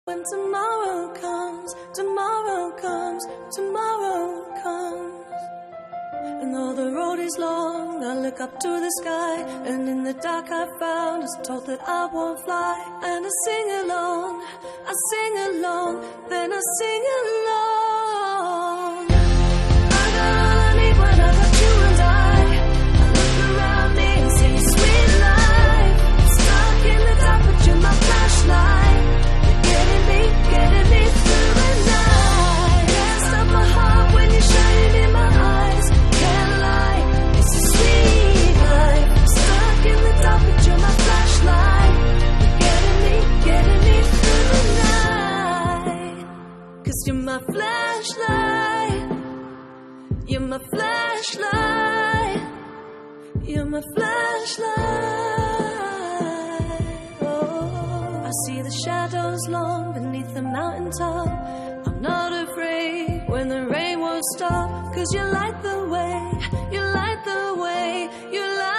When tomorrow comes, tomorrow comes, tomorrow comes, and though the road is long, I look up to the sky, and in the dark I found is told that I won't fly. And I sing along, then I sing along. I got all I need when I got you and I look around me and see sweet life. Stuck in the dark, but you're my flashlight. Getting me through the night. Can't stop my heart when you're shining in my eyes. Can't lie, it's a sweet life. Stuck in the dark, but you're my flashlight. Getting me through the night. 'Cause you're my flashlight. You're my flashlight. You're my flashlight. Oh, I see the shadows long beneath the mountaintop. I'm not afraid when the rain won't stop. 'Cause you light the way, you light the way, you light